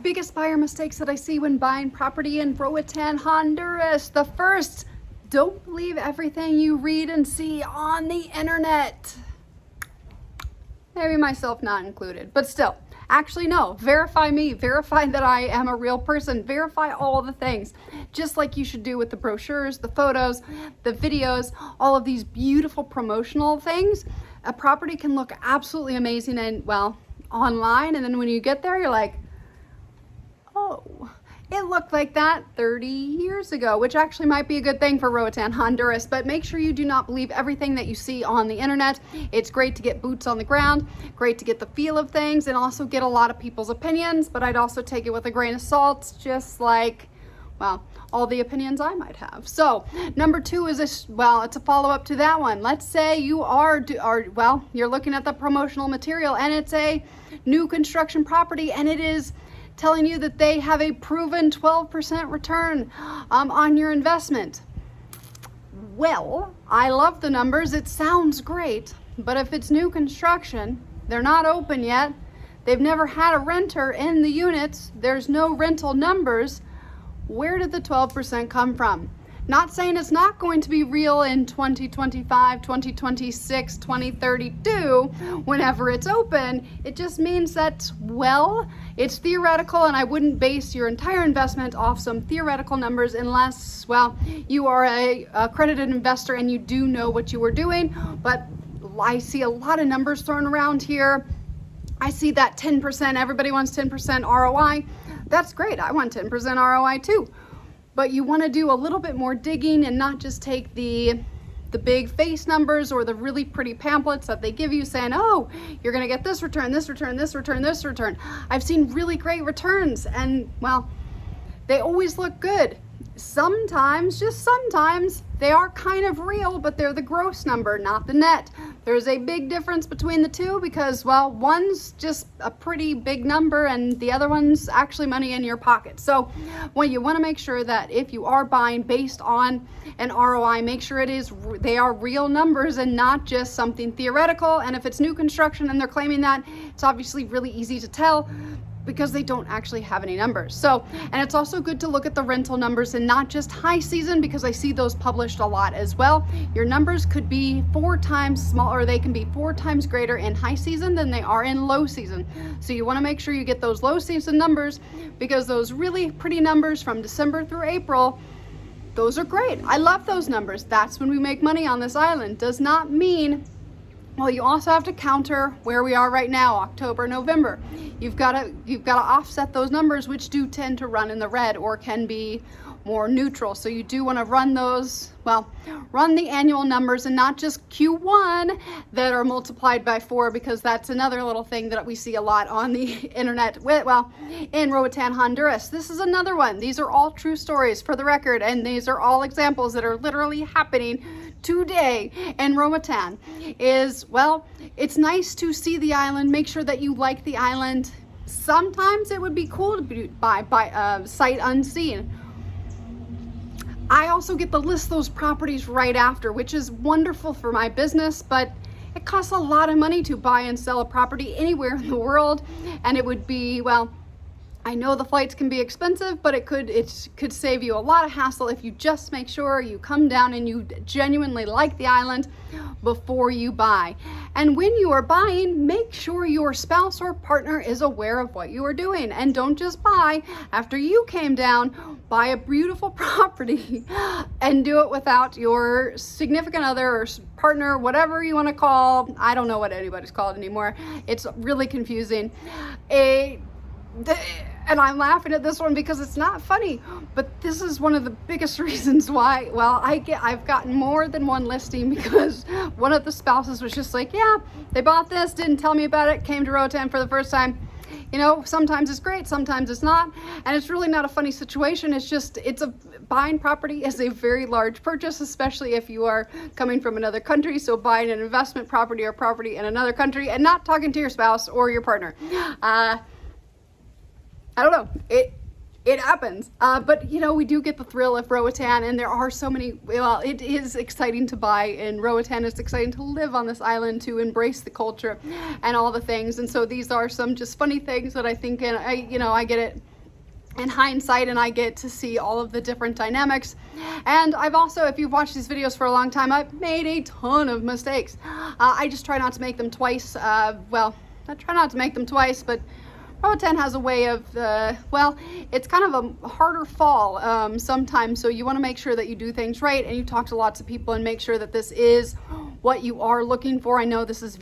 biggest buyer mistakes that I see when buying property in Roatan, Honduras. The first, don't believe everything you read and see on the internet. Maybe myself not included, but still. Actually, no, verify me, verify that I am a real person, verify all the things, just like you should do with the brochures, the photos, the videos, all of these beautiful promotional things. A property can look absolutely amazing and, well, online, and then when you get there, you're like, oh, it looked like that 30 years ago, which actually might be a good thing for Roatan, Honduras, but make sure you do not believe everything that you see on the internet. It's great to get boots on the ground, great to get the feel of things, and also get a lot of people's opinions, but I'd also take it with a grain of salt, just like, well, all the opinions I might have. So number two is it's a follow-up to that one. Let's say you you're looking at the promotional material and it's a new construction property and it is telling you that they have a proven 12% return on your investment. Well, I love the numbers. It sounds great, but if it's new construction, they're not open yet, they've never had a renter in the units, there's no rental numbers, where did the 12% come from? Not saying it's not going to be real in 2025, 2026, 2032, whenever it's open. It just means that, well, it's theoretical, and I wouldn't base your entire investment off some theoretical numbers unless, well, you are a accredited investor and you do know what you are doing. But I see a lot of numbers thrown around here. I see that 10%, everybody wants 10% ROI. That's great, I want 10% ROI too. But you want to do a little bit more digging and not just take the big face numbers or the really pretty pamphlets that they give you saying, oh, you're going to get this return, this return, this return, this return. I've seen really great returns and, well, they always look good. Sometimes, just sometimes, they are kind of real, but they're the gross number, not the net. There's a big difference between the two because, well, one's just a pretty big number and the other one's actually money in your pocket. So, well, you want to make sure that if you are buying based on an ROI, make sure they are real numbers and not just something theoretical. And if it's new construction and they're claiming that, it's obviously really easy to tell because they don't actually have any numbers. So, and it's also good to look at the rental numbers and not just high season, because I see those published a lot as well. Your numbers could be 4 times smaller, or they can be 4 times greater in high season than they are in low season. So you wanna make sure you get those low season numbers, because those really pretty numbers from December through April, those are great. I love those numbers. That's when we make money on this island. Does not mean, well, you also have to counter where we are right now, October, November. You've got to offset those numbers, which do tend to run in the red or can be more neutral. So you do want to run those, well, run the annual numbers and not just Q1 that are multiplied by 4, because that's another little thing that we see a lot on the internet. Well, in Roatan, Honduras, this is another one. These are all true stories for the record, and these are all examples that are literally happening today in Roatan. Well, it's nice to see the island, make sure that you like the island. Sometimes it would be cool to buy sight unseen. I also get to list those properties right after, which is wonderful for my business, but it costs a lot of money to buy and sell a property anywhere in the world, and it would be, well, I know the flights can be expensive, but it could save you a lot of hassle if you just make sure you come down and you genuinely like the island before you buy. And when you are buying, make sure your spouse or partner is aware of what you are doing, and don't just buy after you came down. Buy a beautiful property and do it without your significant other or partner, whatever you want to call. I don't know what anybody's called anymore. It's really confusing. And I'm laughing at this one because it's not funny, but this is one of the biggest reasons why, well, I've gotten more than one listing because one of the spouses was just like, yeah, they bought this, didn't tell me about it, came to Roatan for the first time. You know, sometimes it's great, sometimes it's not, and it's really not a funny situation. Buying property is a very large purchase, especially if you are coming from another country. So buying an investment property or property in another country and not talking to your spouse or your partner. I don't know, it happens. But you know, we do get the thrill of Roatan, and there are so many, well, it is exciting to buy in Roatan. It's exciting to live on this island, to embrace the culture and all the things. And so these are some just funny things that I think, and I get it in hindsight, and I get to see all of the different dynamics. And I've also, if you've watched these videos for a long time, I've made a ton of mistakes. I just try not to make them twice. Well, I try not to make them twice, but Roatan has a way of, well, it's kind of a harder fall sometimes, so you want to make sure that you do things right, and you talk to lots of people and make sure that this is what you are looking for. I know this is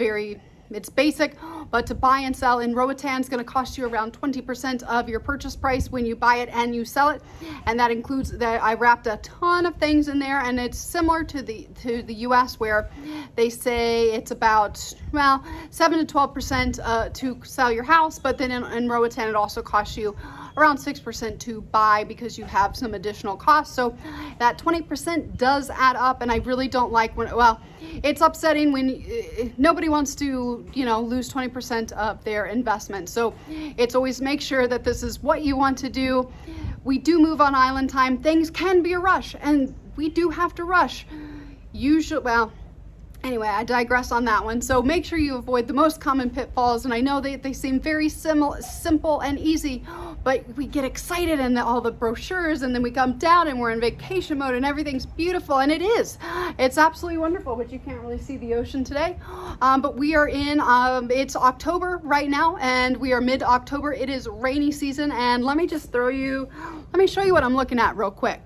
it's basic, but to buy and sell in Roatan is going to cost you around 20% of your purchase price when you buy it and you sell it, and that includes that I wrapped a ton of things in there, and it's similar to the US, where they say it's about, well, 7 to 12% to sell your house, but then in Roatan it also costs you around 6% to buy because you have some additional costs. So that 20% does add up, and I really don't like when, well, it's upsetting when nobody wants to, you know, lose 20% of their investment. So it's always make sure that this is what you want to do. We do move on island time. Things can be a rush, and we do have to rush. Usually, well, anyway, I digress on that one. So make sure you avoid the most common pitfalls. And I know they seem very simple and easy, but we get excited and all the brochures, and then we come down and we're in vacation mode and everything's beautiful, and it is. It's absolutely wonderful, but you can't really see the ocean today. But we are in, it's October right now, and we are mid-October. It is rainy season, and let me show you what I'm looking at real quick.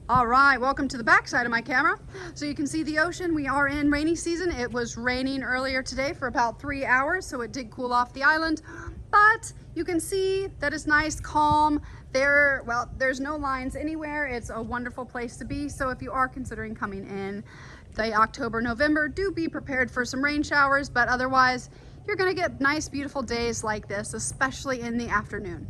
All right, welcome to the back side of my camera. So you can see the ocean. We are in rainy season. It was raining earlier today for about 3 hours, so it did cool off the island. But you can see that it's nice, calm. There's no lines anywhere. It's a wonderful place to be. So if you are considering coming in the October, November, do be prepared for some rain showers, but otherwise you're gonna get nice, beautiful days like this, especially in the afternoon.